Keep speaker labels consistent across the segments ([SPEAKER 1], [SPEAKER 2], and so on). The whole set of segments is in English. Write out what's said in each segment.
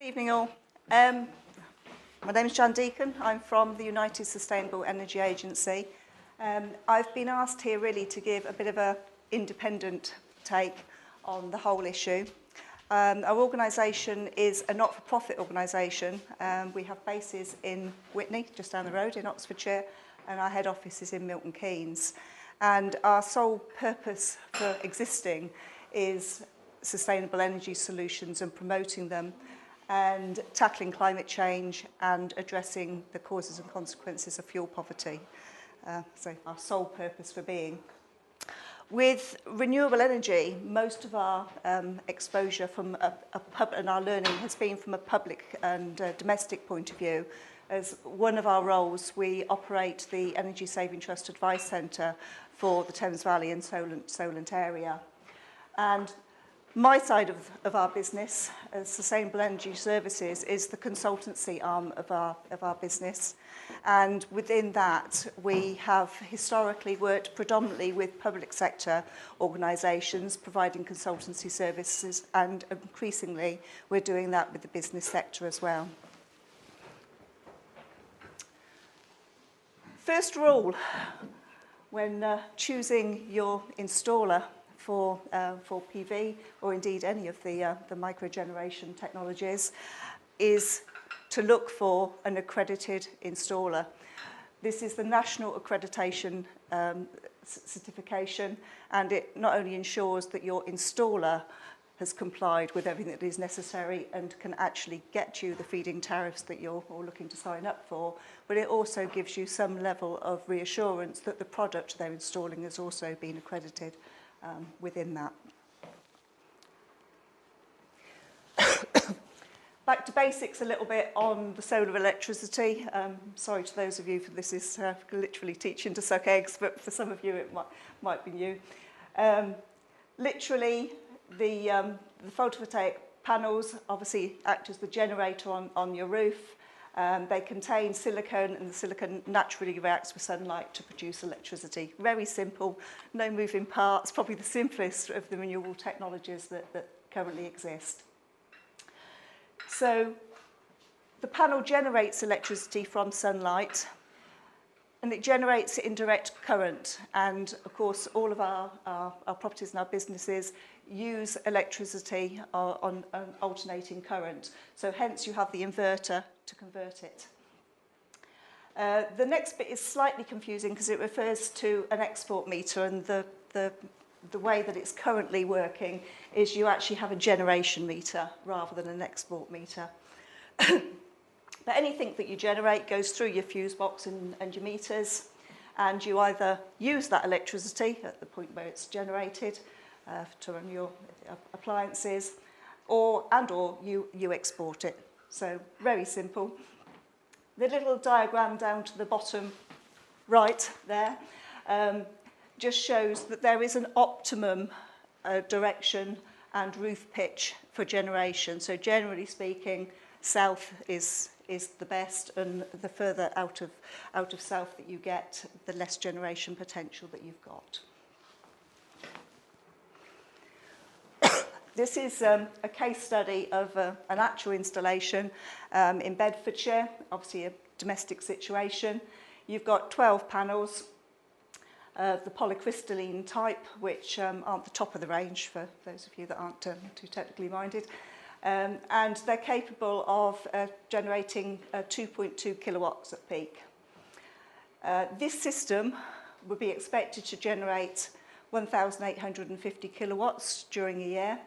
[SPEAKER 1] Good evening all. My name is Jan Deacon. I'm from the United Sustainable Energy Agency. I've been asked here really to give a bit of an independent take on the whole issue. Our organisation is a not-for-profit organisation. We have bases in Witney, just down the road in Oxfordshire, and our head office is in Milton Keynes. And our sole purpose for existing is sustainable energy solutions and promoting them, and tackling climate change and addressing the causes and consequences of fuel poverty. So our sole purpose for being. With renewable energy, most of our exposure from and our learning has been from a public and domestic point of view. As one of our roles, we operate the Energy Saving Trust Advice Centre for the Thames Valley and Solent area. And my side of our business, as Sustainable Energy Services, is the consultancy arm of our business. And within that, we have historically worked predominantly with public sector organisations providing consultancy services, and increasingly we're doing that with the business sector as well. First rule when choosing your installer for PV, or indeed any of the microgeneration technologies, is to look for an accredited installer. This is the national accreditation certification, and it not only ensures that your installer has complied with everything that is necessary and can actually get you the feed-in tariffs that you're all looking to sign up for, but it also gives you some level of reassurance that the product they're installing has also been accredited within that. Back to basics a little bit on the solar electricity. Sorry to those of you, for this is literally teaching to suck eggs, but for some of you it might be new. Literally, the photovoltaic panels obviously act as the generator on your roof. They contain silicon, and the silicon naturally reacts with sunlight to produce electricity. Very simple, no moving parts, probably the simplest of the renewable technologies that currently exist. So the panel generates electricity from sunlight, and it generates it in direct current. And of course, all of our properties and our businesses use electricity on alternating current. So hence you have the inverter to convert it. The next bit is slightly confusing because it refers to an export meter, and the way that it's currently working is you actually have a generation meter rather than an export meter. But anything that you generate goes through your fuse box and your meters, and you either use that electricity at the point where it's generated to run your appliances, or you export it. So very simple. The little diagram down to the bottom right there just shows that there is an optimum direction and roof pitch for generation. So generally speaking, south is the best, and the further out of south that you get, the less generation potential that you've got. This is a case study of an actual installation in Bedfordshire, obviously a domestic situation. You've got 12 panels of the polycrystalline type, which aren't the top of the range for those of you that aren't too technically minded. And they're capable of generating 2.2 kilowatts at peak. This system would be expected to generate 1,850 kilowatts during a year,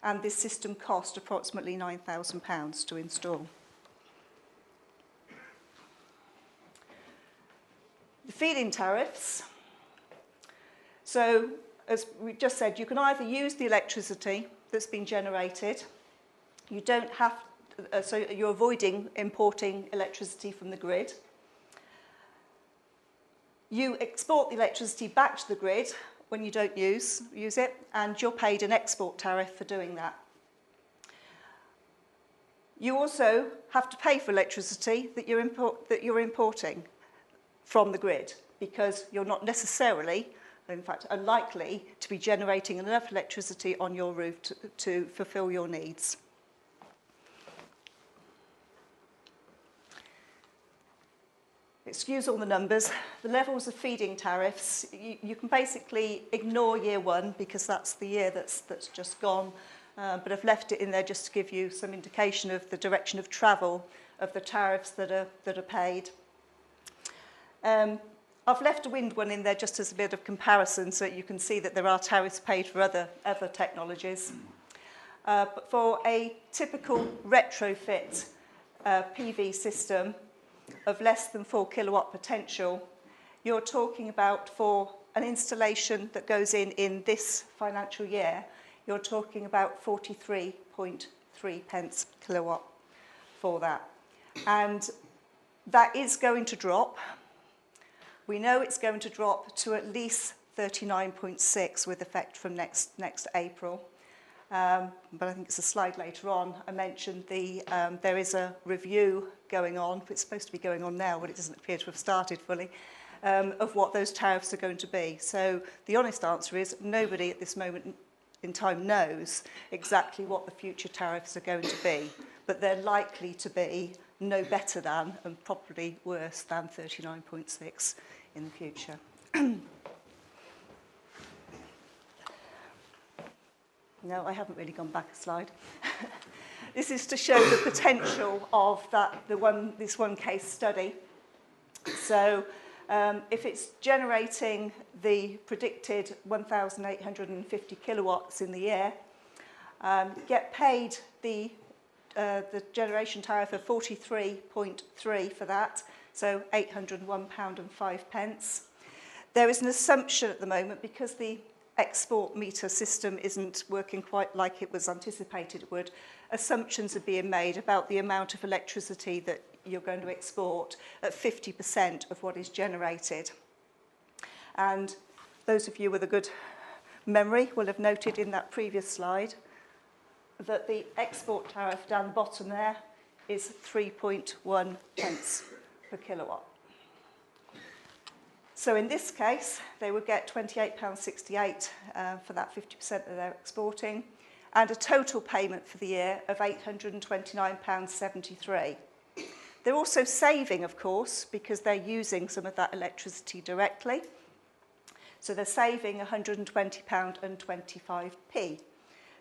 [SPEAKER 1] and this system cost approximately £9,000 to install. The feed-in tariffs. So, as we just said, you can either use the electricity that's been generated. You don't have, so you're avoiding importing electricity from the grid. You export the electricity back to the grid when you don't use it, and you're paid an export tariff for doing that. You also have to pay for electricity that you're importing from the grid, because you're not necessarily, in fact, unlikely to be generating enough electricity on your roof to fulfill your needs. excuse all the numbers, the levels of feed-in tariffs, you can basically ignore year one because that's the year that's just gone, but I've left it in there just to give you some indication of the direction of travel of the tariffs that are paid. I've left a wind one in there just as a bit of comparison so that you can see that there are tariffs paid for other technologies. But for a typical retrofit PV system of less than 4 kilowatt potential, you're talking about, for an installation that goes in this financial year, you're talking about 43.3 pence per kilowatt for that. And that is going to drop. We know it's going to drop to at least 39.6 with effect from next April. But I think it's a slide later on. I mentioned there is a review going on. It's supposed to be going on now, but it doesn't appear to have started fully, of what those tariffs are going to be. So the honest answer is nobody at this moment in time knows exactly what the future tariffs are going to be, but they're likely to be no better than and probably worse than 39.6 in the future. No, I haven't really gone back a slide. This is to show the potential of this one case study. So if it's generating the predicted 1,850 kilowatts in the year, get paid the generation tariff of 43.3 for that, so £801.05. There is an assumption at the moment, because the export meter system isn't working quite like it was anticipated it would, assumptions are being made about the amount of electricity that you're going to export at 50% of what is generated. And those of you with a good memory will have noted in that previous slide that the export tariff down the bottom there is 3.1 pence per kilowatt. So in this case, they would get £28.68 for that 50% that they're exporting, and a total payment for the year of £829.73. They're also saving, of course, because they're using some of that electricity directly. So they're saving £120.25p.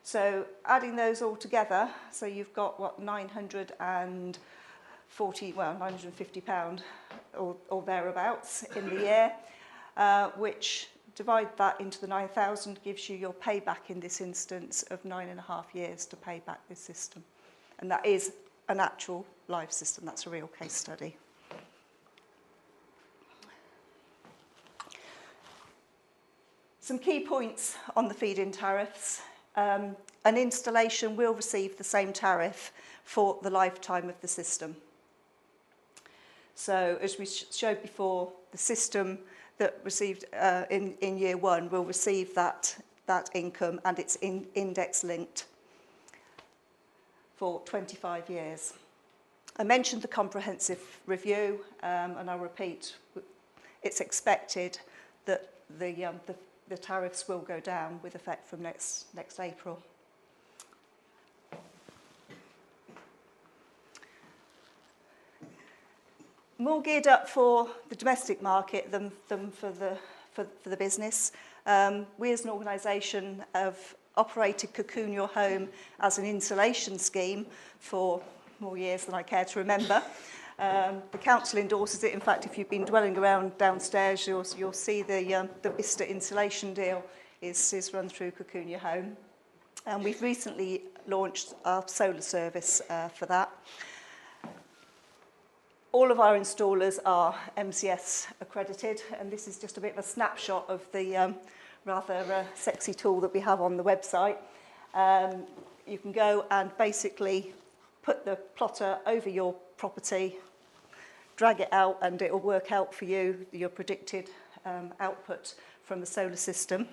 [SPEAKER 1] So adding those all together, so you've got, what, £950 or thereabouts in the year, which, divide that into the 9,000, gives you your payback in this instance of 9.5 years to pay back this system. And that is an actual live system. That's a real case study. Some key points on the feed-in tariffs. An installation will receive the same tariff for the lifetime of the system. So, as we showed before, the system that received in year one will receive that income, and it's index linked for 25 years. I mentioned the comprehensive review, and I'll repeat, it's expected that the tariffs will go down with effect from next April. More geared up for the domestic market than for the business. We as an organisation have operated Cocoon Your Home as an insulation scheme for more years than I care to remember. The council endorses it. In fact, if you've been dwelling around downstairs, you'll see the Bicester insulation deal is run through Cocoon Your Home. And we've recently launched our solar service for that. All of our installers are MCS accredited, and this is just a bit of a snapshot of the rather sexy tool that we have on the website. You can go and basically put the plotter over your property, drag it out, and it will work out for you your predicted output from the solar system.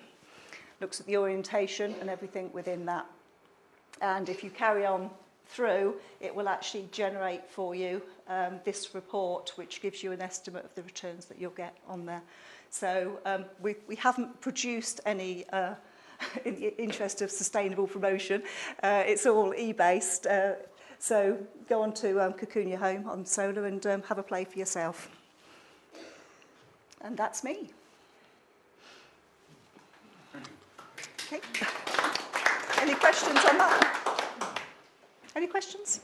[SPEAKER 1] Looks at the orientation and everything within that. And if you carry on through, it will actually generate for you this report, which gives you an estimate of the returns that you'll get on there. So we haven't produced any in the interest of sustainable promotion. It's all e-based. So go on to Cocoon Your Home on solar and have a play for yourself. And that's me. Okay. Any questions on that? Any questions?